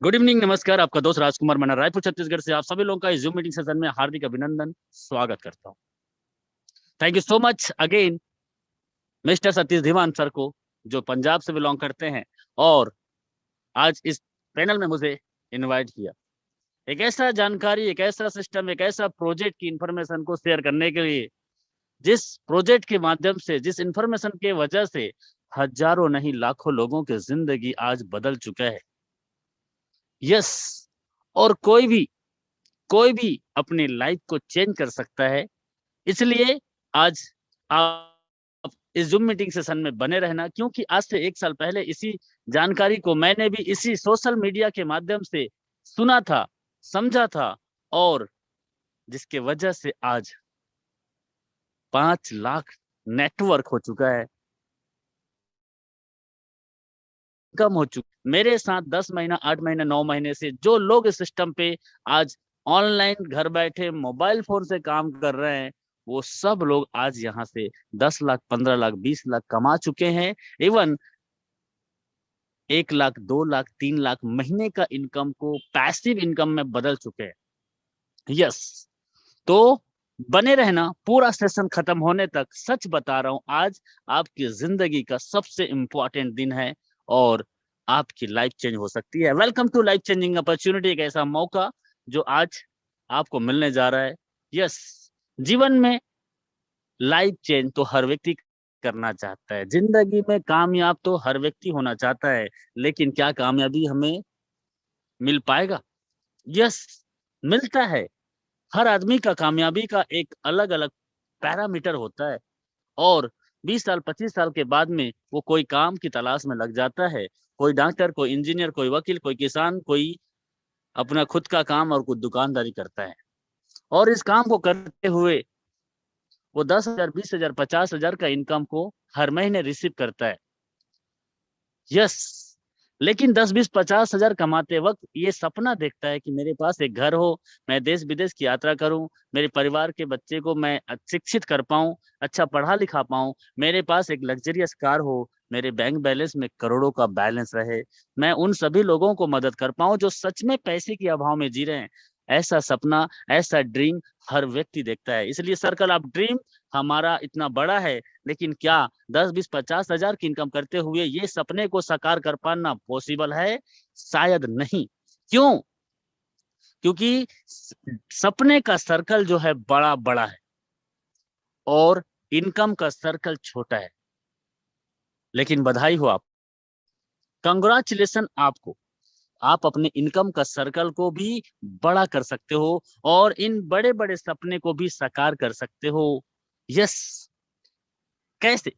Good evening, नमस्कार। आपका दोस्त राजकुमार मना रायपुर छत्तीसगढ़ से आप सभी लोगों का इस जूम मीटिंग सेशन में हार्दिक अभिनंदन स्वागत करता हूं। Thank you so much again mister Satish Dhiman sir को, जो पंजाब से बिलोंग करते हैं और आज इस पैनल में मुझे इनवाइट किया। एक ऐसा जानकारी, एक ऐसा सिस्टम, एक ऐसा प्रोजेक्ट की इंफॉर्मेशन को शेयर करने के लिए, जिस प्रोजेक्ट के माध्यम से, जिस इंफॉर्मेशन के वजह से हजारों नहीं लाखों लोगों की जिंदगी आज बदल चुका है। यस, और कोई भी अपनी लाइफ को चेंज कर सकता है। इसलिए आज आप इस जूम मीटिंग सेशन में बने रहना, क्योंकि आज से 1 साल पहले इसी जानकारी को मैंने भी इसी सोशल मीडिया के माध्यम से सुना था, समझा था, और जिसके वजह से आज 5 लाख नेटवर्क हो चुका है, कम हो चुका। मेरे साथ 10 महीना, 8 महीने, 9 महीने से जो लोग इस सिस्टम पे आज ऑनलाइन घर बैठे मोबाइल फोन से काम कर रहे हैं, वो सब लोग आज यहाँ से 10 लाख, 15 लाख, 20 लाख कमा चुके हैं। इवन 1 लाख, 2 लाख, 3 लाख महीने का इनकम को पैसिव इनकम में बदल चुके हैं। यस, तो बने रहना पूरा सेशन खत्म होने तक। सच बता रहा हूं, आज आपकी जिंदगी का सबसे इंपॉर्टेंट दिन है और आपकी लाइफ चेंज हो सकती है। Welcome to life changing opportunity, एक ऐसा मौका जो आज आपको मिलने जा रहा है। यस, जीवन में लाइफ चेंज तो हर व्यक्ति करना चाहता है, जिंदगी में कामयाब तो हर व्यक्ति होना चाहता है, लेकिन क्या कामयाबी हमें मिल पाएगा? यस, मिलता है। हर आदमी का कामयाबी का एक अलग अलग पैरामीटर होता है और 20 साल, 25 साल के बाद में वो कोई काम की तलाश में लग जाता है। कोई डॉक्टर, कोई इंजीनियर, कोई वकील, कोई किसान, कोई अपना खुद का काम और कुछ दुकानदारी करता है। और इस काम को करते हुए वो 10,000, 20,000, 50,000 का इनकम को हर महीने रिसीव करता है। यस, लेकिन 10, 20, 50,000 कमाते वक्त ये सपना देखता है कि मेरे पास एक घर हो, मैं देश विदेश की यात्रा करूं, मेरे परिवार के बच्चे को मैं शिक्षित कर पाऊं, अच्छा पढ़ा लिखा पाऊं, मेरे पास एक लग्जरियस कार हो, मेरे बैंक बैलेंस में करोड़ों का बैलेंस रहे, मैं उन सभी लोगों को मदद कर पाऊं जो सच में पैसे के अभाव में जी रहे हैं। ऐसा सपना, ऐसा ड्रीम हर व्यक्ति देखता है। इसलिए सर्कल ऑफ ड्रीम हमारा इतना बड़ा है, लेकिन क्या 10, 20, 50,000 की इनकम करते हुए ये सपने को साकार कर पाना पॉसिबल है? शायद नहीं। क्यों? क्योंकि सपने का सर्कल जो है बड़ा बड़ा है और इनकम का सर्कल छोटा है। लेकिन बधाई हो आप, कंग्रेचुलेशन आपको, आप अपने इनकम का सर्कल को भी बड़ा कर सकते हो और इन बड़े बड़े सपने को भी साकार कर सकते हो। यस, कैसे?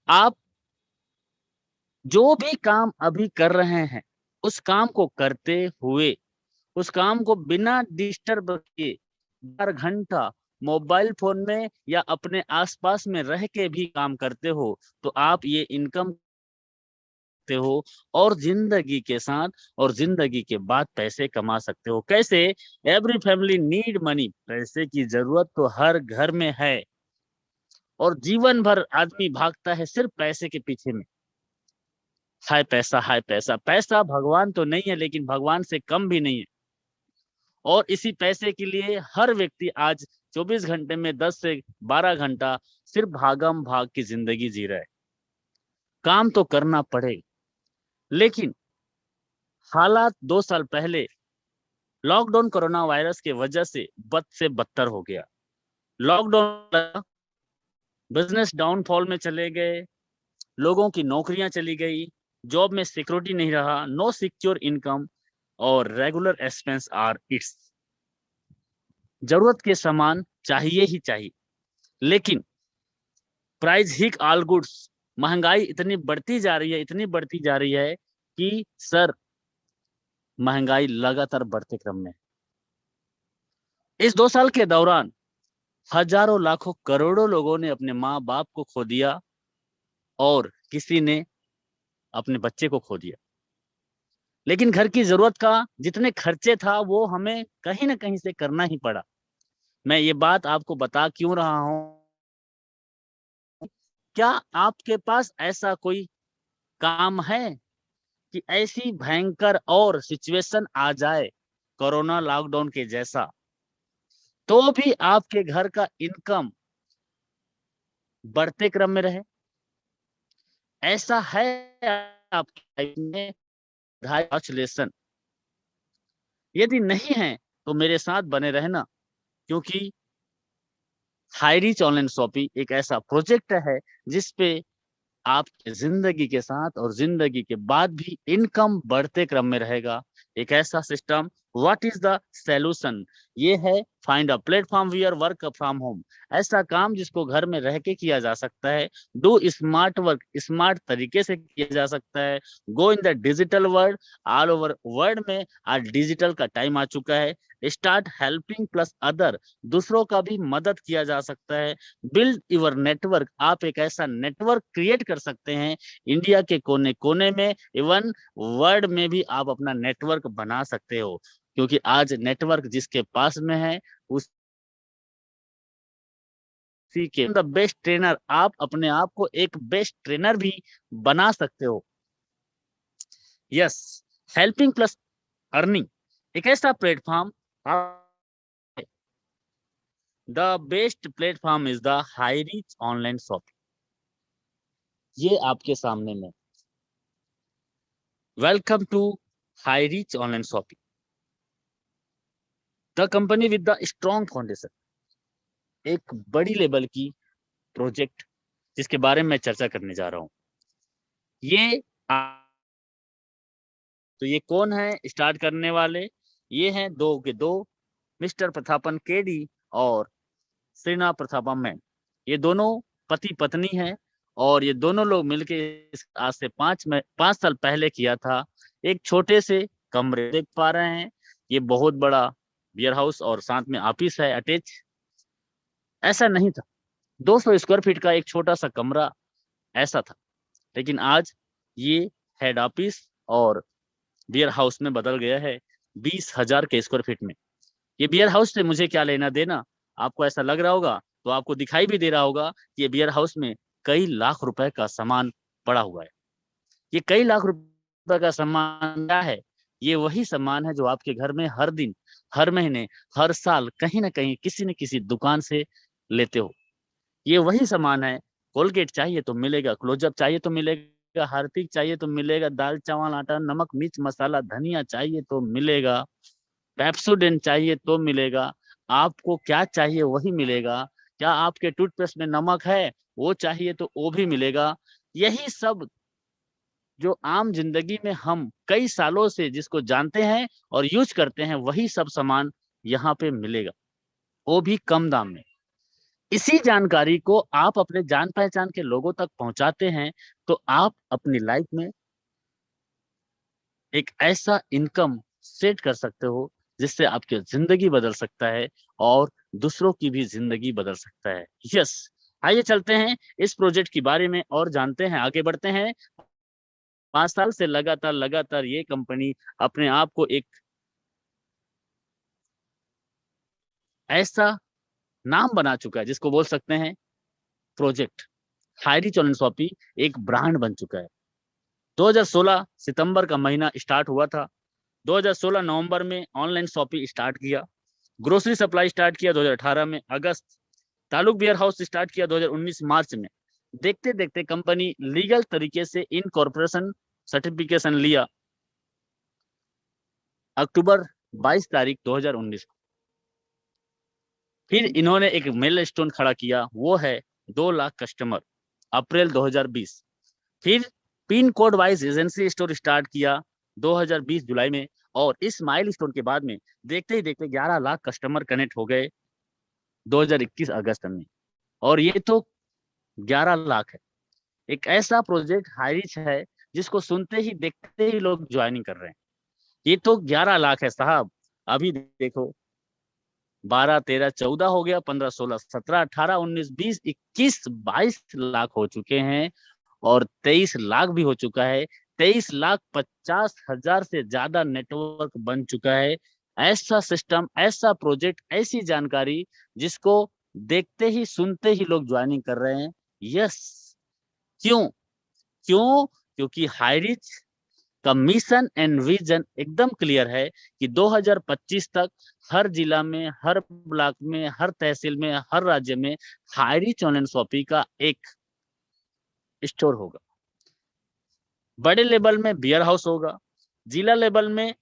आप जो भी काम अभी कर रहे हैं, उस काम को करते हुए, उस काम को बिना डिस्टर्ब किए 4 घंटा मोबाइल फोन में या अपने आसपास में रह के भी काम करते हो, तो आप ये इनकम करते हो और जिंदगी के साथ और जिंदगी के बाद पैसे कमा सकते हो। कैसे? एवरी फैमिली नीड मनी, पैसे की जरूरत तो हर घर में है और जीवन भर आदमी भागता है सिर्फ पैसे के पीछे में। हाय पैसा, हाय पैसा। पैसा भगवान तो नहीं है, लेकिन भगवान से कम भी नहीं है। और इसी पैसे के लिए हर व्यक्ति आज 24 घंटे में 10 से 12 घंटा सिर्फ भागम भाग की जिंदगी जी रहा है। काम तो करना पड़ेगा, लेकिन हालात 2 साल पहले लॉकडाउन कोरोना वायरस के वजह से बद से बदतर हो गया। लॉकडाउन, बिजनेस डाउनफॉल में चले गए, लोगों की नौकरियां चली गई, जॉब में सिक्योरिटी नहीं रहा, नो सिक्योर इनकम और रेगुलर एक्सपेंस आर इट्स। जरूरत के सामान चाहिए ही चाहिए, लेकिन प्राइस हिक ऑल गुड्स, महंगाई इतनी बढ़ती जा रही है, इतनी बढ़ती जा रही है कि सर, महंगाई लगातार बढ़ते क्रम में। इस 2 साल के दौरान हजारों, लाखों, करोड़ों लोगों ने अपने माँ बाप को खो दिया और किसी ने अपने बच्चे को खो दिया। लेकिन घर की जरूरत का जितने खर्चे था वो हमें कहीं ना कहीं से करना ही पड़ा। मैं ये बात आपको बता क्यों रहा हूं? क्या आपके पास ऐसा कोई काम है कि ऐसी भयंकर और सिचुएशन आ जाए कोरोना लॉकडाउन के जैसा, तो भी आपके घर का इनकम बढ़ते क्रम में रहे। ऐसा है आपकी लाइफ में लेसन? यदि नहीं है तो मेरे साथ बने रहना, क्योंकि हाई रीच ऑनलाइन शॉपिंग एक ऐसा प्रोजेक्ट है जिसपे आपकी जिंदगी के साथ और जिंदगी के बाद भी इनकम बढ़ते क्रम में रहेगा। एक ऐसा system, what is the solution? ये है find a platform wear work from home. ऐसा काम जिसको घर में रह के किया जा सकता है, डू स्मार्ट वर्क स्मार्ट तरीके से किया जा सकता है, go in the digital world. All over world में आज डिजिटल का टाइम आ चुका है। स्टार्ट हेल्पिंग प्लस अदर, दूसरों का भी मदद किया जा सकता है। बिल्ड योर नेटवर्क, आप एक ऐसा नेटवर्क क्रिएट कर सकते हैं इंडिया के कोने कोने में, इवन वर्ल्ड में भी आप अपना नेटवर्क बना सकते हो, क्योंकि आज नेटवर्क जिसके पास में है उसी के द बेस्ट ट्रेनर, आप अपने आप को एक बेस्ट ट्रेनर भी बना सकते हो। यस, हेल्पिंग प्लस अर्निंग एक ऐसा platform, the best platform is the high reach online shopping. ये आपके सामने में, welcome to high reach online shopping, the company with the strong foundation. एक बड़ी लेवल की प्रोजेक्ट जिसके बारे में मैं चर्चा करने जा रहा हूँ। ये तो ये कौन है स्टार्ट करने वाले? ये हैं दो के दो, मिस्टर प्रथापन केडी और श्रीना प्रथापम मैन। ये दोनों पति पत्नी हैं और ये दोनों लोग मिलके आज से 5 साल पहले किया था। एक छोटे से कमरे देख पा रहे हैं, ये बहुत बड़ा बियर हाउस और साथ में ऑफिस है अटैच। ऐसा नहीं था, 200 स्क्वायर फीट का एक छोटा सा कमरा ऐसा था, लेकिन आज ये हेड ऑफिस और बियर हाउस में बदल गया है 20,000 के स्क्वायर फीट में। ये बियर हाउस से मुझे क्या लेना देना? आपको ऐसा लग रहा होगा, तो आपको दिखाई भी दे रहा होगा कि ये बियर हाउस में कई लाख रुपए का सामान पड़ा हुआ है। ये कई लाख रुपए का सामान क्या है? ये वही सामान है जो आपके घर में हर दिन, हर महीने, हर साल कहीं ना कहीं किसी न किसी दुकान से लेते हो। ये वही सामान है। कोलगेट चाहिए तो मिलेगा, क्लोजअप चाहिए तो मिलेगा, हार्पिक चाहिए तो मिलेगा, दाल चावल आटा नमक मिर्च मसाला धनिया चाहिए तो मिलेगा, पेप्सोडेंट चाहिए तो मिलेगा। आपको क्या चाहिए वही मिलेगा। क्या आपके टूथपेस्ट में नमक है? वो चाहिए तो वो भी मिलेगा। यही सब जो आम जिंदगी में हम कई सालों से जिसको जानते हैं और यूज करते हैं, वही सब सामान यहाँ पे मिलेगा, वो भी कम दाम में। इसी जानकारी को आप अपने जान पहचान के लोगों तक पहुंचाते हैं, तो आप अपनी लाइफ में एक ऐसा इनकम सेट कर सकते हो जिससे आपकी जिंदगी बदल सकता है और दूसरों की भी जिंदगी बदल सकता है। यस, आइए चलते हैं इस प्रोजेक्ट के बारे में और जानते हैं, आगे बढ़ते हैं। 5 साल से लगातार लगातार ये कंपनी अपने आप को एक ऐसा नाम बना चुका है जिसको बोल सकते हैं प्रोजेक्ट हायरी चलन शॉपी एक ब्रांड बन चुका है। 2016 सितंबर का महीना स्टार्ट हुआ था। 2016 नवंबर में ऑनलाइन शॉपिंग स्टार्ट किया। ग्रोसरी सप्लाई स्टार्ट किया 2018 में अगस्त। तालुक बियर हाउस स्टार्ट किया 2019 मार्च में। देखते देखते कंपनी लीगल तरीके से इनकॉर्पोरेशन सर्टिफिकेशन लिया अक्टूबर 22 तारीख 2019 को। फिर इन्होंने एक मेल स्टोन खड़ा किया, वो है 2 लाख कस्टमर, अप्रैल 2020। फिर pin code wise agency store start किया 2020 जुलाई में, और इस माइलस्टोन के बाद में देखते ही देखते 11 लाख कस्टमर कनेक्ट हो गए 2021 अगस्त में। और ये तो 11 लाख है। एक ऐसा प्रोजेक्ट हाईरिच है जिसको सुनते ही देखते ही लोग ज्वाइनिंग कर रहे हैं। ये तो 11 लाख है साहब। अभी देखो 12 13 14 हो गया, 15 16 17 18 19 20 21 22 लाख हो चुके हैं और 23 लाख भी हो चुका है। 23,50,000 से ज्यादा नेटवर्क बन चुका है। ऐसा सिस्टम, ऐसा प्रोजेक्ट, ऐसी जानकारी जिसको देखते ही सुनते ही लोग ज्वाइनिंग कर रहे हैं। यस, क्यों? क्यों? क्योंकि हाईरिच का मिशन एंड विजन एकदम क्लियर है कि 2025 तक हर जिला में, हर ब्लॉक में, हर तहसील में, हर राज्य में हाई रिच ऑनलाइन शॉपिंग का एक स्टोर होगा। बड़े लेवल में बियर हाउस होगा, जिला लेवल में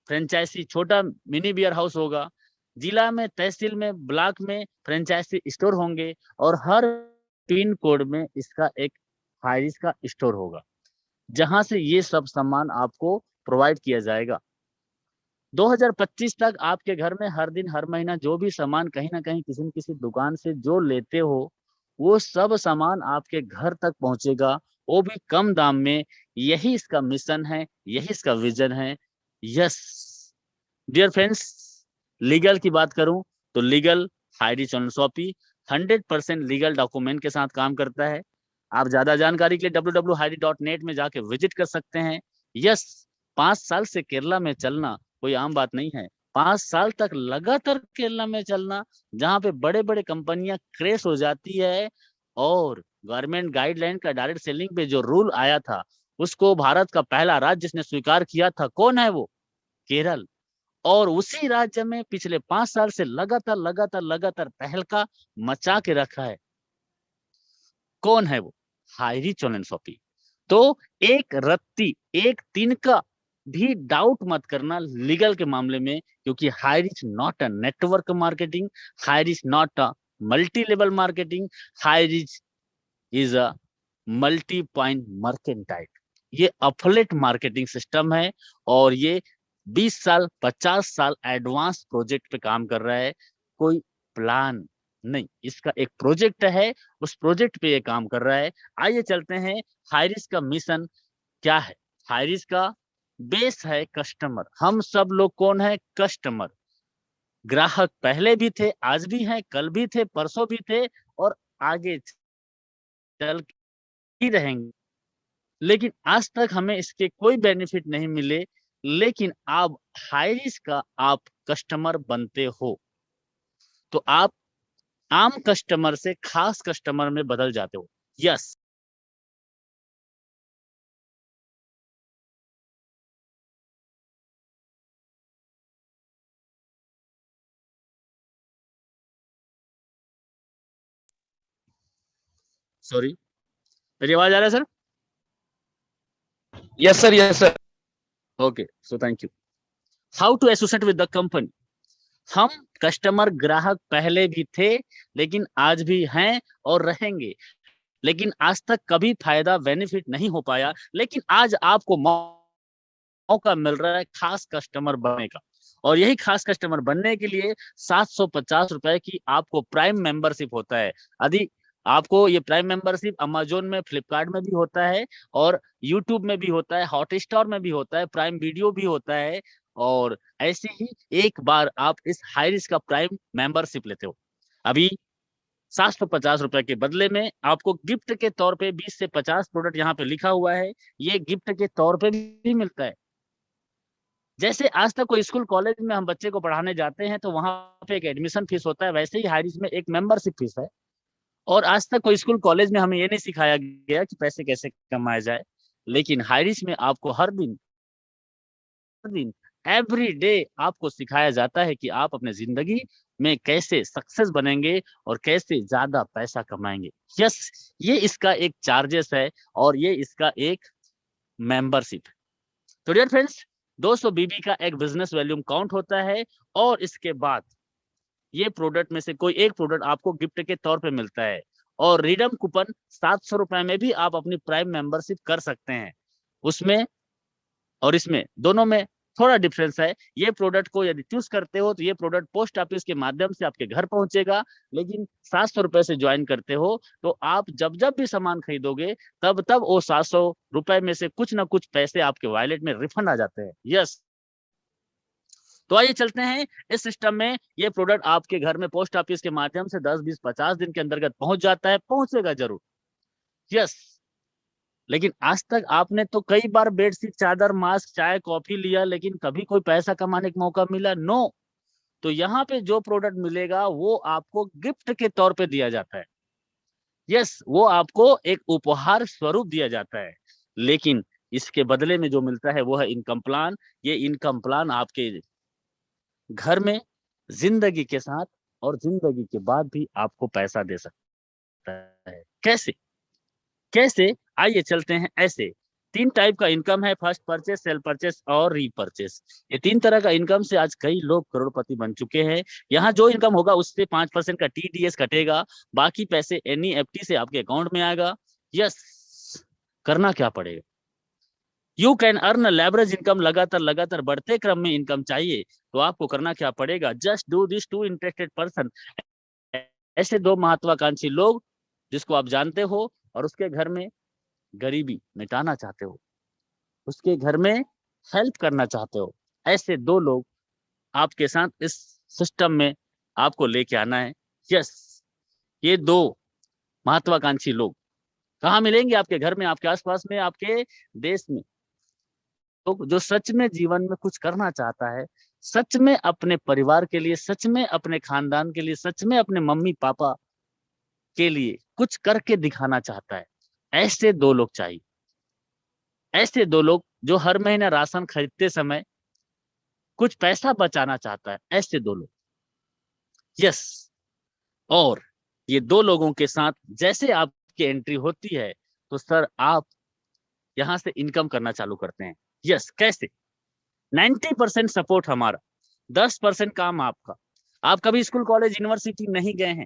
फ्रेंचाइजी छोटा मिनी बियर हाउस होगा, जिला में, तहसील में, ब्लॉक में फ्रेंचाइजी स्टोर होंगे और हर पिन कोड में इसका एक हाई रिच का स्टोर होगा, जहां से ये सब सामान आपको प्रोवाइड किया जाएगा। 2025 तक आपके घर में हर दिन, हर महीना जो भी सामान कहीं ना कहीं किसी न किसी दुकान से जो लेते हो, वो सब सामान आपके घर तक पहुंचेगा, वो भी कम दाम में। यही इसका मिशन है, यही इसका विजन है। यस डियर फ्रेंड्स, लीगल की बात करूं तो legal high rich online shopping 100% legal document के साथ काम करता है। आप ज्यादा जानकारी के लिए www.hairi.net में जाके विजिट कर सकते हैं। यस, 5 साल से केरला में चलना कोई आम बात नहीं है। 5 साल तक लगातार केरला में चलना, जहां पे बड़े बड़े कंपनियां क्रेश हो जाती है और गवर्नमेंट गाइडलाइन का डायरेक्ट सेलिंग पे जो रूल आया था, उसको भारत का पहला राज्य जिसने स्वीकार किया था, कौन है वो? केरल। और उसी राज्य में पिछले 5 साल से लगातार लगातार लगातार तहलका मचा के रखा है। कौन है वो? High rich online shopping. तो एक रत्ती, एक तिनका भी डाउट मत करना लीगल के मामले में, क्योंकि high rich not a network marketing, high rich not a multi level marketing, high rich is a multi point mercantile. ये अफलेट मार्केटिंग सिस्टम है और ये 20 साल 50 साल एडवांस प्रोजेक्ट पे काम कर रहा है। कोई प्लान नहीं, इसका एक प्रोजेक्ट है, उस प्रोजेक्ट पे ये काम कर रहा है। आइए चलते हैं, हाइरिस का मिशन क्या है। हाइरिस का बेस है कस्टमर। हम सब लोग कौन है? कस्टमर। ग्राहक पहले भी थे, आज भी हैं, कल भी थे, परसों भी थे और आगे चल ही रहेंगे। लेकिन आज तक हमें इसके कोई बेनिफिट नहीं मिले। लेकिन अब हाइरिस का आप कस्टमर बनते हो तो आप आम कस्टमर से खास कस्टमर में बदल जाते हो। यस, सॉरी, मेरी आवाज आ रहा है sir? Yes sir, yes sir. Okay, so thank you. How to associate with the company. हम कस्टमर ग्राहक पहले भी थे, लेकिन आज भी हैं और रहेंगे। लेकिन आज तक कभी फायदा बेनिफिट नहीं हो पाया। लेकिन आज आपको मौका मिल रहा है खास कस्टमर बनने का। और यही खास कस्टमर बनने के लिए 750 रुपए की आपको प्राइम मेंबरशिप होता है। यदि आपको ये प्राइम मेंबरशिप अमेजोन में, फ्लिपकार्ट में भी होता है और यूट्यूब में भी होता है, हॉटस्टार में भी होता है, प्राइम वीडियो भी होता है। और ऐसे ही एक बार आप इस हाइरिस का प्राइम मेंबरशिप लेते हो, अभी 750 रुपए के बदले में आपको गिफ्ट के तौर पे 20 से 50 प्रोडक्ट यहाँ पे लिखा हुआ है, ये गिफ्ट के तौर पे भी मिलता है। जैसे आज तक कोई स्कूल कॉलेज में हम बच्चे को पढ़ाने जाते हैं तो वहां पे एक एडमिशन फीस होता है, वैसे ही हाइरिस में एक मेंबरशिप फीस है। और आज तक कोई स्कूल कॉलेज में हमें ये नहीं सिखाया गया कि पैसे कैसे कमाए जाए। लेकिन हाइरिस में आपको हर दिन एवरी डे आपको सिखाया जाता है कि आप अपने जिंदगी में कैसे सक्सेस बनेंगे और कैसे ज्यादा पैसा कमाएंगे। यस, ये इसका एक चार्जेस है और ये इसका एक मेंबरशिप। तो डियर फ्रेंड्स, 200 बीबी का एक बिजनेस वॉल्यूम काउंट होता है और इसके बाद ये प्रोडक्ट में से कोई एक प्रोडक्ट आपको गिफ्ट के तौर पे मिलता है। और रिडम कूपन 700 रुपए में भी आप अपनी प्राइम मेंबरशिप कर सकते हैं। उसमें और इसमें दोनों में थोड़ा डिफरेंस है। ये प्रोडक्ट को यदि चूज करते हो तो ये प्रोडक्ट पोस्ट ऑफिस के माध्यम से आपके घर पहुंचेगा। लेकिन 700 रुपए से ज्वाइन करते हो तो आप जब जब भी सामान खरीदोगे तब तब वो 700 रुपए में से कुछ ना कुछ पैसे आपके वॉलेट में रिफंड आ जाते हैं। यस, तो आइए चलते हैं इस सिस्टम में। ये प्रोडक्ट आपके घर में पोस्ट ऑफिस के माध्यम से 10, 20, 50 दिन के अंतर्गत पहुंच जाता है, पहुंचेगा जरूर। यस, लेकिन आज तक आपने तो कई बार बेडशीट, चादर, मास्क, चाय, कॉफी लिया, लेकिन कभी कोई पैसा कमाने का मौका मिला? नो। तो यहाँ पे जो प्रोडक्ट मिलेगा वो आपको गिफ्ट के तौर पे दिया जाता है। यस, वो आपको एक उपहार स्वरूप दिया जाता है। लेकिन इसके बदले में जो मिलता है वो है इनकम प्लान। ये इनकम प्लान आपके घर में जिंदगी के साथ और जिंदगी के बाद भी आपको पैसा दे सकता है। कैसे कैसे आइए चलते हैं ऐसे। तीन टाइप का इनकम है, फर्स्ट परचेस, सेल परचेस और रीपरचेस। ये तीन तरह का इनकम से आज कई लोग करोड़पति बन चुके हैं। यहाँ जो इनकम होगा उससे 5% का टीडीएस कटेगा, बाकी पैसे एनईएफटी से आपके अकाउंट में आएगा। यस, करना क्या पड़ेगा? You can earn leverage income. लगातार लगातार बढ़ते क्रम में इनकम चाहिए तो आपको करना क्या पड़ेगा? Just do this to interested person. ऐसे दो महत्वाकांक्षी लोग जिसको आप जानते हो और उसके घर में गरीबी मिटाना चाहते हो, उसके घर में हेल्प करना चाहते हो, ऐसे दो लोग आपके साथ इस सिस्टम में आपको लेके आना है। यस, ये दो महत्वाकांक्षी लोग कहाँ मिलेंगे? आपके घर में, आपके आसपास में, आपके देश में। तो जो सच में जीवन में कुछ करना चाहता है, सच में अपने परिवार के लिए, सच में अपने खानदान के लिए, सच में अपने मम्मी पापा के लिए कुछ करके दिखाना चाहता है, ऐसे दो लोग चाहिए। ऐसे दो लोग जो हर महीने राशन खरीदते समय कुछ पैसा बचाना चाहता है, ऐसे दो लोग। यस, और ये दो लोगों के साथ जैसे आपकी एंट्री होती है तो सर आप यहां से इनकम करना चालू करते हैं। यस, कैसे? 90% सपोर्ट हमारा, 10% काम आपका। आप कभी स्कूल कॉलेज यूनिवर्सिटी नहीं गए हैं,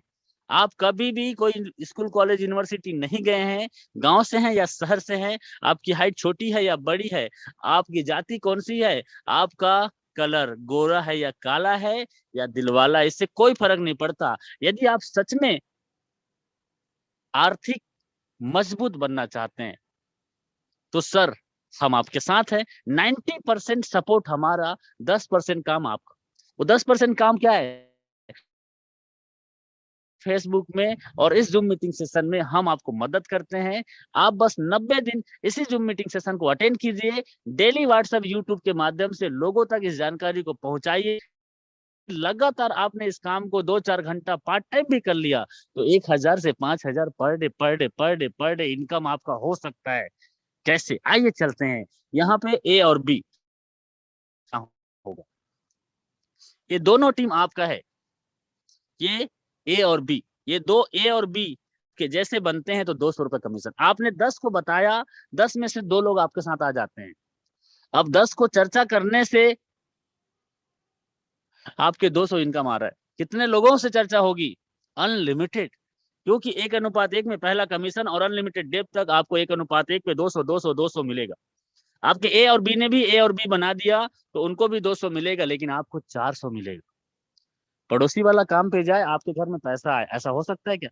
आप कभी भी कोई स्कूल कॉलेज यूनिवर्सिटी नहीं गए हैं, गांव से हैं या शहर से हैं, आपकी हाइट छोटी है या बड़ी है, आपकी जाति कौन सी है, आपका कलर गोरा है या काला है या दिलवाला, इससे कोई फर्क नहीं पड़ता। यदि आप सच में आर्थिक मजबूत बनना चाहते हैं तो सर हम आपके साथ हैं। 90% सपोर्ट हमारा, 10% काम आपका। वो 10% काम क्या है? फेसबुक में और इस जूम मीटिंग सेशन में हम आपको मदद करते हैं। आप बस 90 दिन इसी जूम मीटिंग सेशन को अटेंड कीजिए, डेली व्हाट्सएप यूट्यूब के माध्यम से लोगों तक इस जानकारी को पहुंचाइए। लगातार आपने इस काम को 2-4 घंटा पार्ट टाइम भी कर लिया तो 1,000 से 5,000 per day per day per day per day income आपका हो सकता है। कैसे? आइए चलते हैं। यहाँ पे ए और बी होगा, ये दोनों टीम आपका है। ये ए और बी, ये दो ए और बी के जैसे बनते हैं तो 200 रुपए कमीशन। आपने 10 को बताया, 10 में से दो लोग आपके साथ आ जाते हैं। अब 10 को चर्चा करने से आपके 200 इनकम आ रहा है। कितने लोगों से चर्चा होगी? अनलिमिटेड, क्योंकि 1:1 में पहला कमीशन और अनलिमिटेड डेप तक आपको 1:1 पे 200 200 200 मिलेगा। आपके ए और बी ने भी ए और बी बना दिया तो उनको भी 200 मिलेगा, लेकिन आपको 400 मिलेगा। पड़ोसी वाला काम पे जाए, आपके घर में पैसा आए, ऐसा हो सकता है क्या?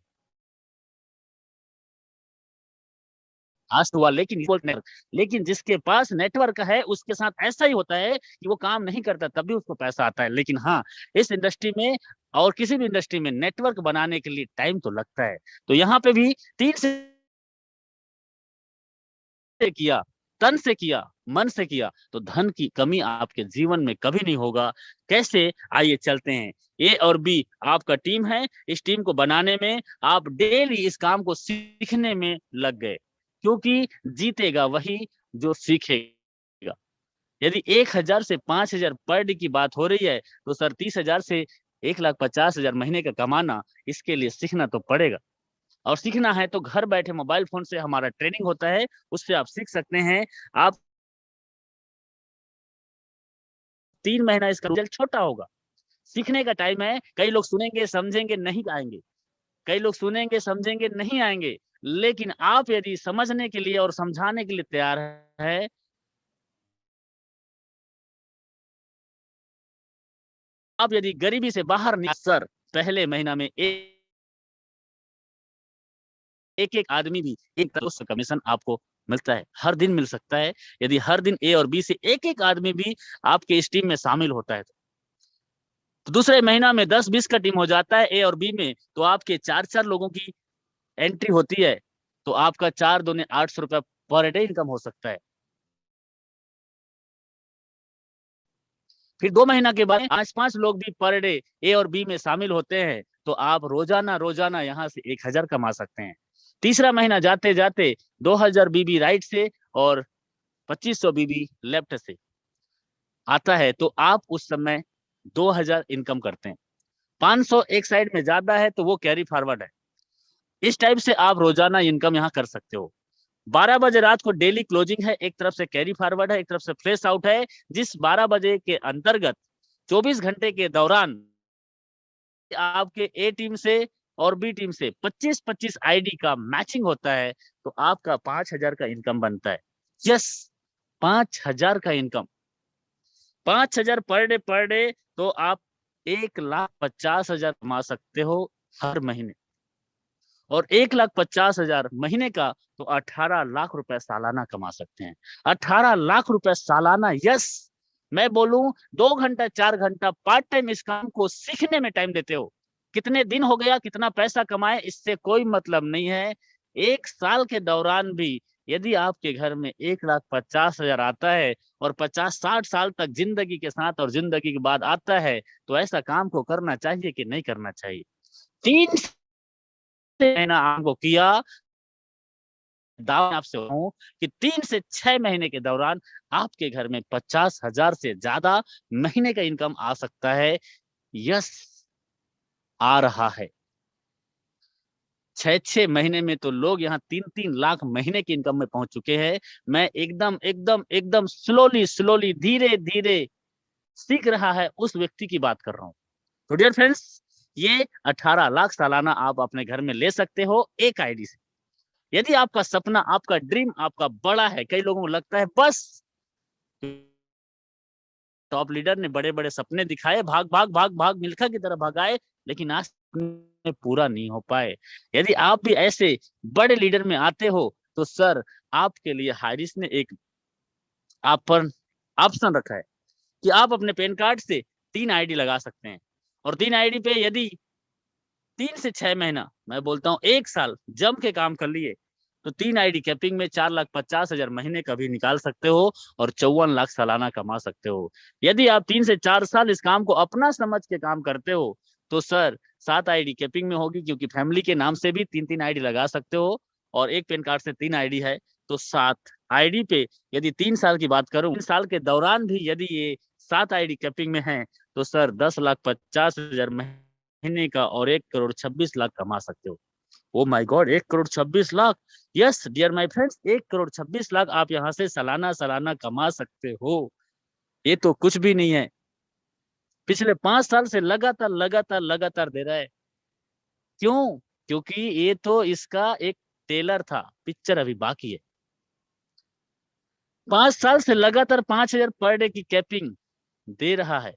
आज तो हुआ, लेकिन जिसके पास नेटवर्क है उसके साथ ऐसा ही होता है कि वो काम नहीं करता तब भी उसको पैसा आता है। लेकिन हाँ, इस इंडस्ट्री में और किसी भी इंडस्ट्री में नेटवर्क बनाने के लिए टाइम तो लगता है। तो यहाँ पे भी 3 से किया, तन से किया, मन से किया तो धन की कमी आपके जीवन में कभी नहीं होगा। कैसे? आइए चलते हैं। ए और बी आपका टीम है, इस टीम को बनाने में आप डेली इस काम को सीखने में लग गए, क्योंकि जीतेगा वही जो सीखेगा। यदि 1,000 से 5,000 पर डे की बात हो रही है तो सर 30,000 से 1,50,000 महीने का कमाना, इसके लिए सीखना तो पड़ेगा। और सीखना है तो घर बैठे मोबाइल फोन से हमारा ट्रेनिंग होता है, उससे आप सीख सकते हैं। आप 3 महीना इसका रिजल्ट छोटा होगा, सीखने का टाइम है। कई लोग सुनेंगे समझेंगे नहीं आएंगे, कई लोग सुनेंगे समझेंगे नहीं आएंगे, लेकिन आप यदि समझने के लिए और समझाने के लिए तैयार है, आप यदि गरीबी से बाहर निकल सर, पहले महीना में एक एक आदमी भी एक तरह से कमीशन आपको मिलता है, हर दिन मिल सकता है। यदि हर दिन ए और बी से एक एक आदमी भी आपके इस टीम में शामिल होता है तो दूसरे महीना में 10-20 का टीम हो जाता है ए और बी में, तो आपके 4-4 लोगों की एंट्री होती है तो आपका 4 दूने 800 रुपया पर डे इनकम हो सकता है। फिर 2 महीना के बाद 5-5 लोग भी पर डे ए और बी में शामिल होते हैं तो आप रोजाना रोजाना यहाँ से 1,000 कमा सकते हैं। तीसरा महीना जाते जाते 2,000 बीबी राइट से और 2500 बीबी लेफ्ट से आता है तो आप उस समय 2000 इनकम करते हैं। 500 एक साइड में ज्यादा है तो वो कैरी फॉरवर्ड है। इस टाइप से आप रोजाना इनकम यहाँ कर सकते हो। 12 बजे रात को डेली क्लोजिंग है, एक तरफ से कैरी फॉरवर्ड है, एक तरफ से फ्रेश आउट है। जिस 12 बजे के अंतर्गत 24 घंटे के दौरान आपके ए टीम से और बी टीम से 25-25 आईडी का मैचिंग होता है तो आपका 5000 का इनकम बनता है। यस, 5000 का इनकम, 5000 पर डे तो आप 1,50,000 कमा सकते हो हर महीने। और 1,50,000 महीने का तो 18 लाख रुपए सालाना कमा सकते हैं। 18 लाख रुपए सालाना। यस, मैं बोलूं 2 घंटा 4 घंटा पार्ट टाइम इस काम को सीखने में टाइम देते हो, कितने दिन हो गया, कितना पैसा कमाए, इससे कोई मतलब नहीं है। 1 साल के दौरान भी यदि आपके घर में 1,50,000 आता है और 50-60 साल तक जिंदगी के साथ और जिंदगी के बाद आता है तो ऐसा काम को करना चाहिए कि नहीं करना चाहिए। 3 महीना आपको किया, दावा आपसे हूं कि 3 से 6 महीने के दौरान आपके घर में 50,000 से ज्यादा महीने का इनकम आ सकता है। यस, आ रहा है। 6-6 महीने में तो लोग यहाँ 3-3 लाख महीने की इनकम में पहुंच चुके हैं। मैं एकदम एकदम एकदम स्लोली स्लोली धीरे धीरे सीख रहा है उस व्यक्ति की बात कर रहा हूँ। तो डियर फ्रेंड्स, ये 18 लाख सालाना आप अपने घर में ले सकते हो एक आईडी से। यदि आपका सपना, आपका ड्रीम आपका बड़ा है, कई लोगों को लगता है बस टॉप लीडर ने बड़े बड़े सपने दिखाए, भाग भाग भाग भाग मिल्खा की तरह भागाए, लेकिन आज में पूरा नहीं हो पाए। यदि आप भी ऐसे बड़े लीडर में आते हो तो सर, आपके लिए हाइरिस ने एक आप पर ऑप्शन रखा है कि आप अपने पैन कार्ड से 3 आईडी लगा सकते हैं। और 3 आईडी पे यदि 3 से 6 महीना, मैं बोलता हूँ 1 साल जम के काम कर लिए तो 3 आईडी कैपिंग में 4,50,000 महीने का भी निकाल सकते हो और 54 लाख सालाना कमा सकते हो। यदि आप 3 से 4 साल इस काम को अपना समझ के काम करते हो तो सर 7 आईडी कैपिंग में होगी, क्योंकि फैमिली के नाम से भी 3-3 आईडी लगा सकते हो और एक पैन कार्ड से 3 आईडी है तो 7 आईडी पे। यदि 3 साल की बात करूं, 3 साल के दौरान भी यदि ये 7 आईडी कैपिंग में है तो सर 10,50,000 महीने का और 1,26,00,000 कमा सकते हो। Oh my god, 1,26,00,000। Yes dear my friends, 1,26,00,000 आप यहाँ से सालाना सालाना कमा सकते हो। ये तो कुछ भी नहीं है, पिछले 5 साल से लगातार लगातार लगातार दे रहा है। क्यों? क्योंकि ये तो इसका एक टेलर था, पिक्चर अभी बाकी है। 5 साल से लगातार 5,000 पर डे की कैपिंग दे रहा है।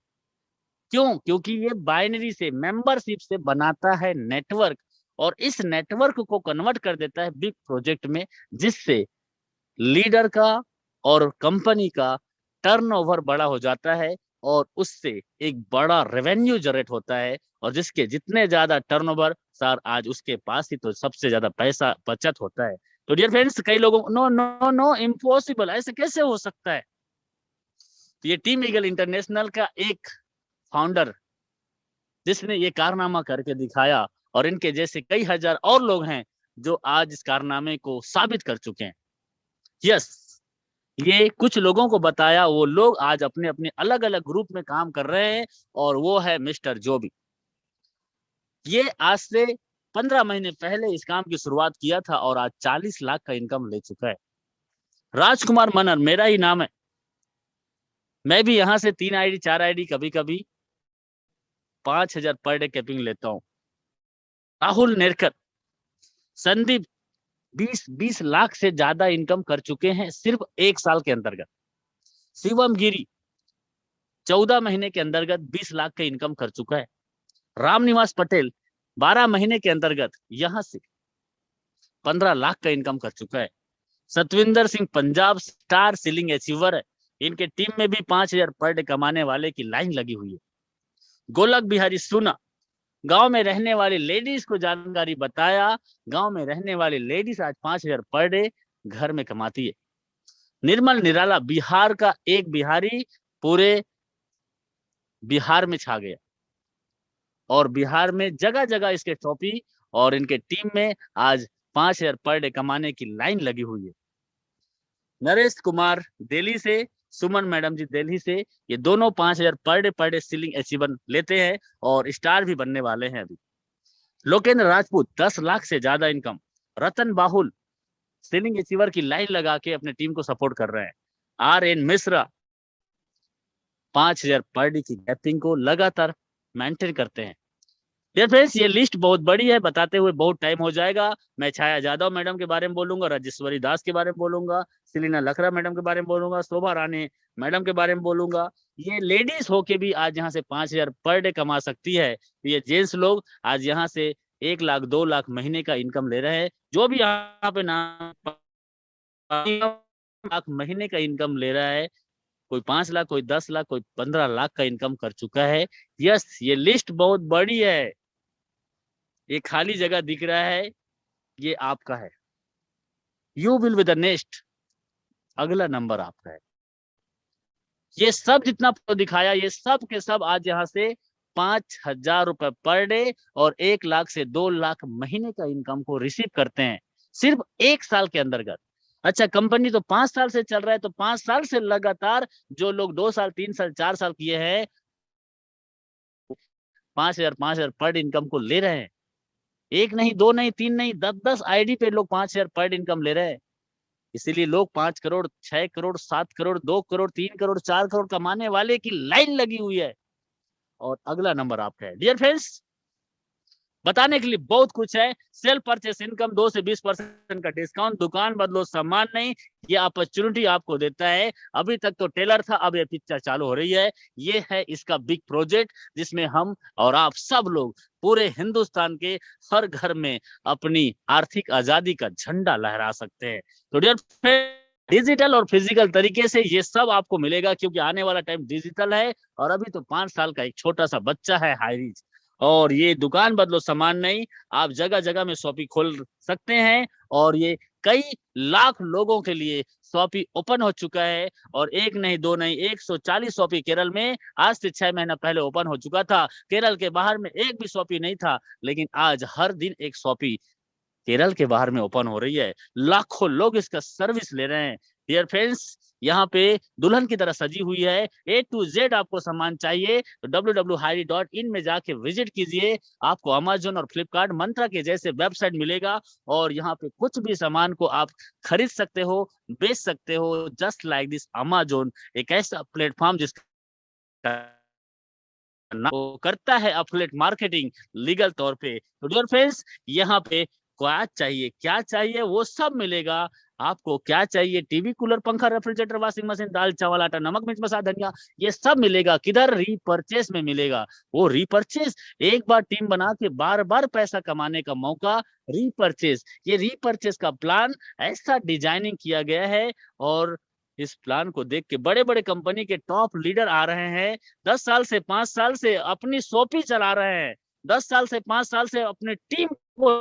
क्यों? क्योंकि ये बाइनरी से, मेंबरशिप से बनाता है नेटवर्क और इस नेटवर्क को कन्वर्ट कर देता है बिग प्रोजेक्ट में, जिससे लीडर का और कंपनी का टर्नओवर बड़ा हो जाता है और उससे एक बड़ा रेवेन्यू जनरेट होता है। और जिसके जितने ज्यादा टर्नओवर सर, आज उसके पास ही तो सबसे ज्यादा पैसा बचत होता है। तो डियर फ्रेंड्स, कई लोगों नो नो नो इम्पॉसिबल, ऐसे कैसे हो सकता है? तो ये टीम ईगल इंटरनेशनल का एक फाउंडर जिसने ये कारनामा करके दिखाया और इनके जैसे कई हजार और लोग हैं जो आज इस कारनामे को साबित कर चुके हैं। यस, ये कुछ लोगों को बताया, वो लोग आज अपने अपने अलग अलग ग्रुप में काम कर रहे हैं और वो है मिस्टर जोबी। ये आज से 15 महीने पहले इस काम की शुरुआत किया था और आज 40 लाख का इनकम ले चुका है। राजकुमार मनर मेरा ही नाम है। मैं भी यहाँ से 3 आईडी 4 आईडी कभी कभी 5,000 पर डे कैपिंग लेता हूँ। राहुल नेरकर, संदीप 20 लाख से ज्यादा इनकम कर चुके हैं सिर्फ 1 साल के अंतर्गत। शिवम गिरी 14 महीने के अंतर्गत 20 लाख का इनकम कर चुका है। रामनिवास पटेल 12 महीने के अंतर्गत यहां से 15 लाख का इनकम कर चुका है। Satvinder Singh Punjab star ceiling achiever है, इनके टीम में भी 5,000 पर डे कमाने वाले की लाइन लगी हुई है। गोलक बिहारी सुना, गांव में रहने वाली लेडीज को जानकारी बताया, गांव में रहने वाली लेडीज आज 5,000 पर डे घर में कमाती है। निर्मल निराला बिहार का एक बिहारी पूरे बिहार में छा गया और बिहार में जगह जगह इसके टॉपी और इनके टीम में आज 5,000 पर डे कमाने की लाइन लगी हुई है। नरेश कुमार दिल्ली से, सुमन मैडम जी दिल्ली से, ये दोनों 5,000 पर डे सीलिंग अचीवर लेते हैं और स्टार भी बनने वाले हैं अभी। लोकेंद्र राजपूत 10 लाख से ज्यादा इनकम। रतन बाहुल सीलिंग अचीवर की लाइन लगा के अपने टीम को सपोर्ट कर रहे हैं। RN मिश्रा 5,000 पर डे की गैपिंग को लगातार मेंटेन करते हैं। डियर फ्रेंड्स, ये लिस्ट बहुत बड़ी है, बताते हुए बहुत टाइम हो जाएगा। मैं छाया जादव मैडम के बारे में बोलूंगा, राजेश्वरी दास के बारे में बोलूंगा, सिलीना लखरा मैडम के बारे में बोलूंगा, शोभा रानी मैडम के बारे में बोलूंगा। ये लेडीज होके भी आज यहाँ से 5,000 पर डे कमा सकती है। तो ये जेंट्स लोग आज यहाँ से 1 लाख 2 लाख महीने का इनकम ले रहे हैं। जो भी यहाँ पे लाख महीने का इनकम ले रहा है, कोई 5 लाख, कोई 10 लाख, कोई 15 लाख का इनकम कर चुका है। यस, ये लिस्ट बहुत बड़ी है। ये खाली जगह दिख रहा है, ये आपका है। You will be the next, अगला नंबर आपका है। ये सब जितना दिखाया, ये सब के सब आज यहाँ से 5,000 रुपए पर डे और 1 लाख से 2 लाख महीने का इनकम को रिसीव करते हैं सिर्फ 1 साल के अंतर्गत। अच्छा, कंपनी तो 5 साल से चल रहा है, तो 5 साल से लगातार जो लोग 2 साल 3 साल 4 साल किए हैं, 5,000 पर डे इनकम को ले रहे हैं। एक नहीं, दो नहीं, तीन नहीं, 10-10 आईडी पे लोग 5,000 पर डे इनकम ले रहे हैं। इसीलिए लोग 5 करोड़, 6 करोड़, 7 करोड़, 2 करोड़, 3 करोड़, 4 करोड़ कमाने वाले की लाइन लगी हुई है। और अगला नंबर आपका है। डियर फ्रेंड्स, बताने के लिए बहुत कुछ है। सेल्फ परचेस इनकम 2 से 20% का डिस्काउंट, दुकान बदलो सामान नहीं, ये अपॉर्चुनिटी आपको देता है। अभी तक तो टेलर था, अब ये पिक्चर चालू हो रही है। ये है इसका बिग प्रोजेक्ट, जिसमें हम और आप सब लोग पूरे हिंदुस्तान के हर घर में अपनी आर्थिक आजादी का झंडा लहरा सकते हैं। तो डियर फ्रेंड्स, डिजिटल और फिजिकल तरीके से ये सब आपको मिलेगा, क्योंकि आने वाला टाइम डिजिटल है। और अभी तो 5 साल का एक छोटा सा बच्चा है हाईरीच, और ये दुकान बदलो सामान नहीं, आप जगह जगह में शॉपी खोल सकते हैं। और ये कई लाख लोगों के लिए शॉपी ओपन हो चुका है। और एक नहीं, दो नहीं, 140 शॉपी केरल में आज से 6 महीना पहले ओपन हो चुका था। केरल के बाहर में एक भी शॉपी नहीं था, लेकिन आज हर दिन एक शॉपी केरल के बाहर में ओपन हो रही है। लाखों लोग इसका सर्विस ले रहे हैं। डियर फ्रेंड्स, यहाँ पे दुल्हन की तरह सजी हुई है। A to Z आपको सामान चाहिए तो www.highry.in में जाके विजिट कीजिए। आपको अमेजोन और फ्लिपकार्ट, मंत्रा के जैसे वेबसाइट मिलेगा, और यहाँ पे कुछ भी सामान को आप खरीद सकते हो, बेच सकते हो। जस्ट लाइक दिस अमेजोन एक ऐसा प्लेटफॉर्म जिसका करता है एफिलिएट मार्केटिंग लीगल तौर पे। तो डियर फ्रेंड्स, यहाँ पे क्या चाहिए वो सब मिलेगा। आपको क्या चाहिए, टीवी, कूलर, पंखा, रेफ्रिजरेटर, वॉशिंग मशीन, दाल, चावल, आटा, नमक, मिर्च, मसाला, धनिया, ये सब मिलेगा। किधर? रीपर्चेस में मिलेगा। वो रीपर्चेस, एक बार टीम बना के बार बार पैसा कमाने का मौका। रीपर्चेस, ये रीपर्चेस का प्लान ऐसा डिजाइनिंग किया गया है, और इस प्लान को देख के बड़े बड़े कंपनी के टॉप लीडर आ रहे हैं। 10 साल से 5 साल से अपनी शॉपी चला रहे हैं। 10 साल से 5 साल से अपने टीम को,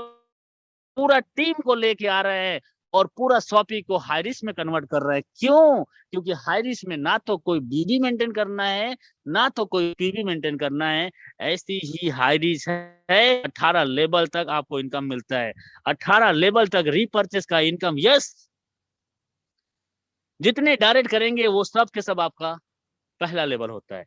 पूरा टीम को लेके आ रहे हैं, और पूरा शॉपी को हाइरिस में कन्वर्ट कर रहे हैं। क्यों? क्योंकि हाइरिस में ना तो कोई बीबी मेंटेन करना है, ना तो कोई पीबी मेंटेन करना है। ऐसी ही हाइरिस है। 18 लेवल तक आपको इनकम मिलता है। 18 लेवल तक रीपर्चेस का इनकम। यस, जितने डायरेक्ट करेंगे वो सब के सब आपका पहला लेवल होता है।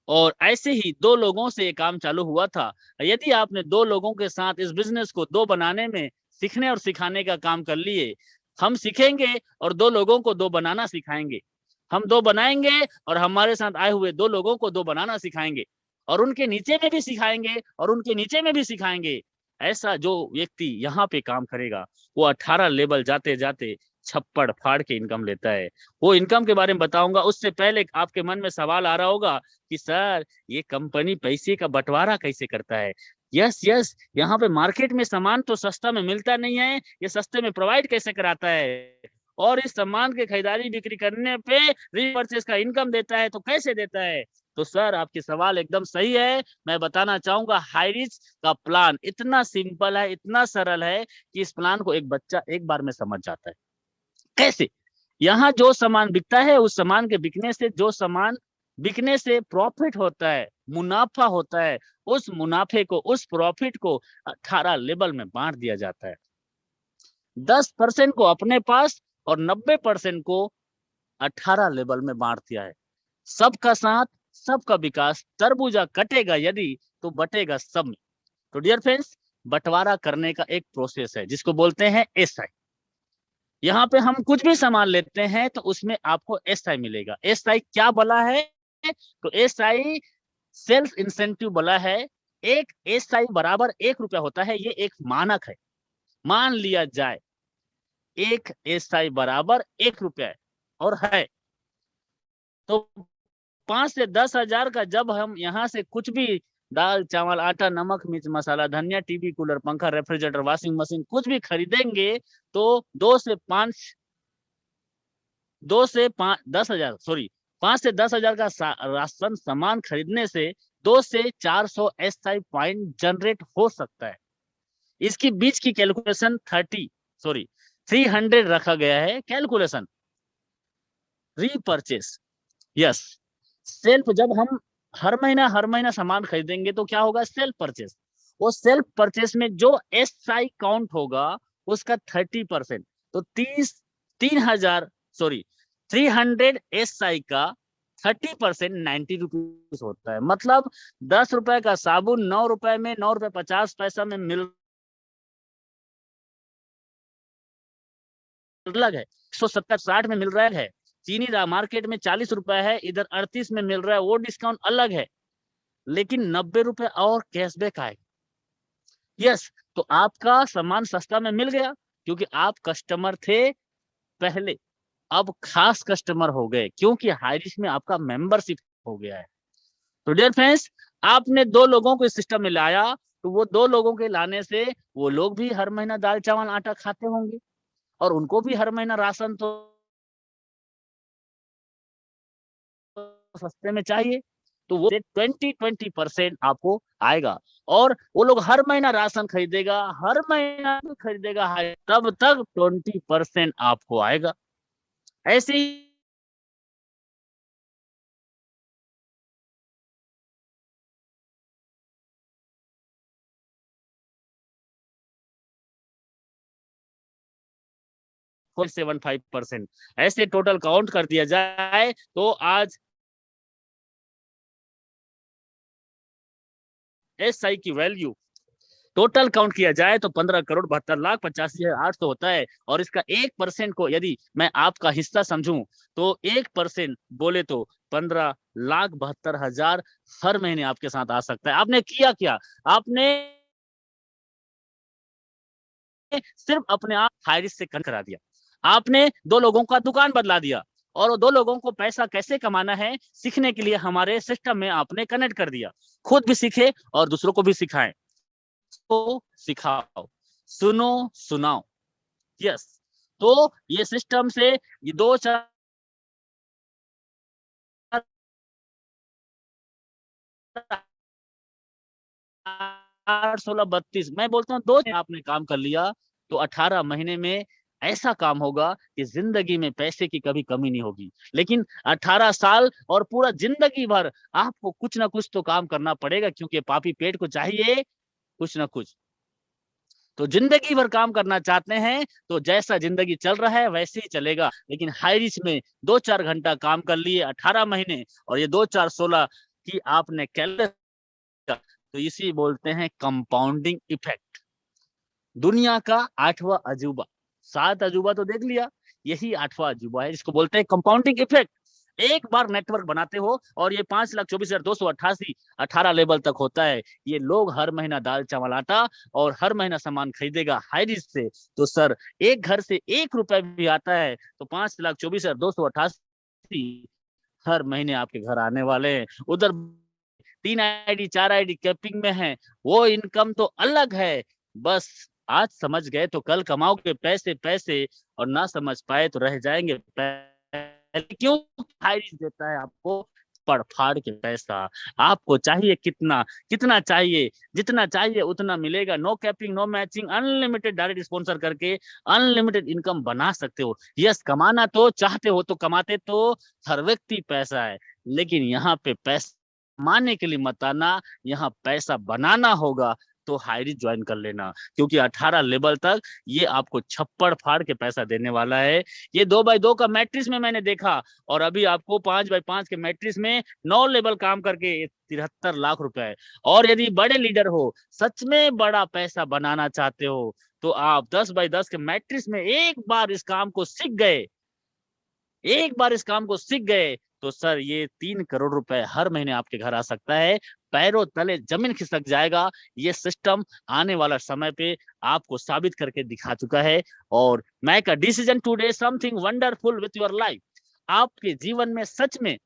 और ऐसे ही 2 लोगों से ये काम चालू हुआ था। यदि आपने 2 लोगों के साथ इस बिजनेस को 2 बनाने में सीखने और सिखाने का काम कर लिए, हम सीखेंगे और 2 लोगों को 2 बनाना सिखाएंगे। हम 2 बनाएंगे और हमारे साथ आए हुए 2 लोगों को 2 बनाना सिखाएंगे, और उनके नीचे में भी सिखाएंगे, और उनके नीचे में भी सिखाएंगे। ऐसा जो व्यक्ति यहाँ पे काम करेगा, वो 18 लेवल जाते जाते छप्पड़ फाड़ के इनकम लेता है। वो इनकम के बारे में बताऊंगा, उससे पहले आपके मन में सवाल आ रहा होगा कि सर, ये कंपनी पैसे का बंटवारा कैसे करता है? यस यस, यहाँ पे मार्केट में सामान तो सस्ता में मिलता नहीं है, ये सस्ते में प्रोवाइड कैसे कराता है? और इस सामान के खरीदारी बिक्री करने पे रीपर्चेस का इनकम देता है, तो कैसे देता है? तो सर, आपके सवाल एकदम सही है। मैं बताना चाहूंगा, हाइरिच का प्लान इतना सिंपल है, इतना सरल है, कि इस प्लान को एक बच्चा एक बार में समझ जाता है। कैसे? यहाँ जो सामान बिकता है, उस सामान के बिकने से, जो सामान बिकने से प्रॉफिट होता है, मुनाफा होता है, उस मुनाफे को, उस प्रॉफिट को 18 लेवल में बांट दिया जाता है। 10% को अपने पास और 90% को 18 लेवल में बांट दिया है। सबका साथ, सबका विकास, तरबूजा कटेगा यदि तो बटेगा सब में। तो डियर फ्रेंड्स, बंटवारा करने का एक प्रोसेस है जिसको बोलते हैं एसआई। यहाँ पे हम कुछ भी सामान लेते हैं तो उसमें आपको एसआई मिलेगा। एसआई क्या बोला है? तो एसआई सेल्फ इंसेंटिव बोला है। एक एसआई बराबर 1 रुपया होता है, ये एक मानक है। मान लिया जाए एक एसआई बराबर 1 रुपया और है, तो 5 से 10 हजार का जब हम यहाँ से कुछ भी दाल चावल आटा नमक मिर्च मसाला धनिया टीवी कूलर पंखा रेफ्रिजरेटर वॉशिंग मशीन कुछ भी खरीदेंगे तो 5 से 10 हजार का राशन सामान खरीदने से 2 से 400 एसआई पॉइंट जनरेट हो सकता है। इसकी बीच की कैलकुलेशन 300 रखा गया है कैलकुलेशन। रीपरचेस, यस, सेल्फ जब हम हर महीना सामान खरीदेंगे तो क्या होगा? Self purchase. वो सेल्फ परचेस में जो एसआई काउंट होगा उसका 30%, तो 300 एसआई का 30% 90 रुपीज होता है। मतलब 10 रुपए का साबुन 9 रुपए में, 9 रुपए 50 पैसा में मिल अलग है, 170-60 में मिल रहा है। चीनी मार्केट में 40 रुपए है, इधर 38 में मिल रहा है, वो डिस्काउंट अलग है। लेकिन 90 रुपए और कैशबैक आएगा। यस, तो आपका सामान सस्ता में मिल गया क्योंकि आप कस्टमर थे पहले, अब खास कस्टमर हो गए क्योंकि हाईरिश में आपका मेंबरशिप हो गया है। तो डियर फ्रेंड्स, आपने 2 लोगों को इस सिस्टम में लाया, तो वो 2 लोगों के लाने से वो लोग भी हर महीना दाल चावल आटा खाते होंगे और उनको भी हर महीना राशन तो सस्ते में चाहिए, तो वो 20% आपको आएगा और वो लोग हर महीना राशन खरीदेगा, हर महीना खरीदेगा, तब तक 20% आपको आएगा। ऐसे ही 0.75%, ऐसे टोटल काउंट कर दिया जाए तो आज एसआई की वैल्यू टोटल काउंट किया जाए तो 15,72,85,800 होता है। और इसका 1% को यदि मैं आपका हिस्सा समझूं तो 1% बोले तो 15,72,000 हर महीने आपके साथ आ सकता है। आपने किया क्या? आपने सिर्फ अपने आप हाईरिश से करा दिया। आपने 2 लोगों का दुकान बदला दिया और 2 लोगों को पैसा कैसे कमाना है सीखने के लिए हमारे सिस्टम में आपने कनेक्ट कर दिया। खुद भी सीखे और दूसरों को भी सिखाएं। तो सिखाओ, सुनो, सुनाओ। यस, तो ये सिस्टम से ये 2 4 8 16 32 मैं बोलता हूँ 2 आपने काम कर लिया तो 18 महीने में ऐसा काम होगा कि जिंदगी में पैसे की कभी कमी नहीं होगी। लेकिन 18 साल और पूरा जिंदगी भर आपको कुछ ना कुछ तो काम करना पड़ेगा क्योंकि पापी पेट को चाहिए कुछ ना कुछ। तो जिंदगी भर काम करना चाहते हैं तो जैसा जिंदगी चल रहा है वैसे ही चलेगा। लेकिन हाई रिच में 2 4 घंटा काम कर लिए 18 महीने और ये 2 4 16 की आपने कैलकुलेट, तो इसी बोलते हैं कंपाउंडिंग इफेक्ट। दुनिया का 8वां अजूबा, 7 अजूबा तो देख लिया, यही 8वां अजूबा है जिसको बोलते हैं कंपाउंडिंग इफेक्ट। एक बार नेटवर्क बनाते हो और ये 5,24,288 18 लेवल तक होता है। ये लोग हर महीना दाल चावल आटा और हर महीना सामान खरीदेगा हाई रिस्क से। तो सर, एक घर से 1 रुपया भी आता है तो 5,24,288 हर महीने आपके घर आने वाले हैं। उधर 3 आईडी 4 आईडी कैपिंग में है, वो इनकम तो अलग है। बस आज समझ गए तो कल कमाओगे पैसे पैसे, और ना समझ पाए तो रह जाएंगे पहले। क्यों? हाई रिस्क देता है आपको पड़ फाड़ के पैसा। आपको चाहिए कितना? कितना चाहिए? जितना चाहिए उतना मिलेगा। No capping, no matching, unlimited direct sponsor करके अनलिमिटेड इनकम बना सकते हो। यस, कमाना तो चाहते हो तो कमाते तो हर व्यक्ति पैसा है, लेकिन यहाँ पे पैसा कमाने के लिए मत आना, यहाँ पैसा बनाना होगा। तो हाई रिच ज्वाइन कर लेना, क्योंकि 18 लेवल तक ये आपको छप्पड़ फाड़ के पैसा देने वाला है। ये 2x2 का मैट्रिक्स में मैंने देखा, और अभी आपको 5x5 के मैट्रिक्स में 9 लेवल काम करके 73 लाख रुपए है। और यदि बड़े लीडर हो, सच में बड़ा पैसा बनाना चाहते हो, तो आप 10x10 के मैट्रिक्स में एक बार इस काम को सीख गए, तो सर ये 3 करोड़ रुपए हर महीने आपके घर आ सकता है। पैरों तले जमीन खिसक जाएगा। ये सिस्टम आने वाला समय पे आपको साबित करके दिखा चुका है। और make a decision today, something wonderful with your life. आपके जीवन में सच में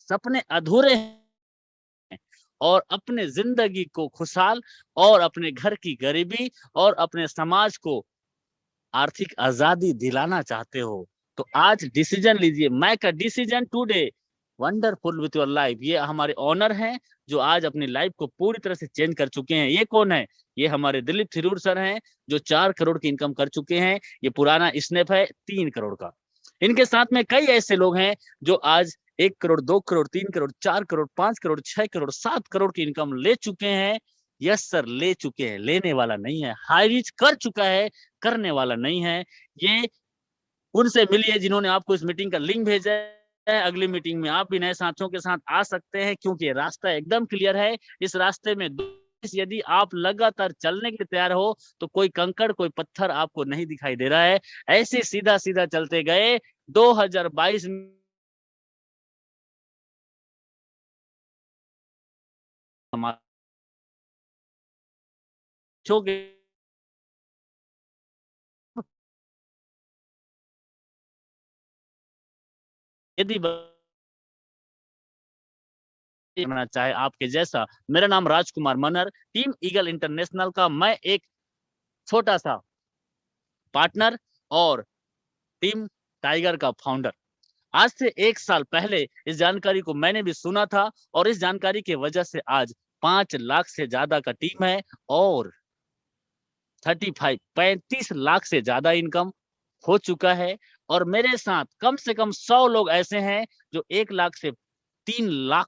सपने अधूरे हैं, और अपने जिंदगी को खुशहाल, और अपने घर की गरीबी, और अपने समाज को आर्थिक आजादी दिलाना चाहते हो, तो आज डिसीजन लीजिए। Make a decision today, wonderful with your life. ये हमारे ऑनर हैं जो आज अपनी लाइफ को पूरी तरह से चेंज कर चुके हैं। ये कौन है? ये हमारे दिलीप थिरूर सर हैं, जो 4 करोड़ की इनकम कर चुके हैं। ये पुराना स्नैप है 3 करोड़ का। इनके साथ में कई ऐसे लोग हैं जो आज 1 करोड़, 2 करोड़, 3 करोड़, 4 करोड़, 5 करोड़, 6 करोड़, 7 करोड़ की इनकम ले चुके हैं। यस सर, ले चुके हैं, लेने वाला नहीं है। हाई रीच कर चुका है, करने वाला नहीं है। ये उनसे मिलिए जिन्होंने आपको इस मीटिंग का लिंक भेजा है। अगली मीटिंग में आप भी नए साथियों के साथ आ सकते हैं, क्योंकि रास्ता एकदम क्लियर है। इस रास्ते में यदि आप लगातार चलने के लिए तैयार हो, तो कोई कंकड़, कोई पत्थर आपको नहीं दिखाई दे रहा है। ऐसे सीधा सीधा चलते गए 2022 में यदि बनना चाहे आपके जैसा। मेरा नाम राजकुमार मनर, टीम ईगल इंटरनेशनल का मैं एक छोटा सा पार्टनर, और टीम टाइगर का फाउंडर। आज से 1 साल पहले इस जानकारी को मैंने भी सुना था, और इस जानकारी की वजह से आज 5 लाख से ज्यादा का टीम है, और 35 लाख से ज्यादा इनकम हो चुका है। और मेरे साथ कम से कम 100 लोग ऐसे हैं जो 1 लाख से 3 लाख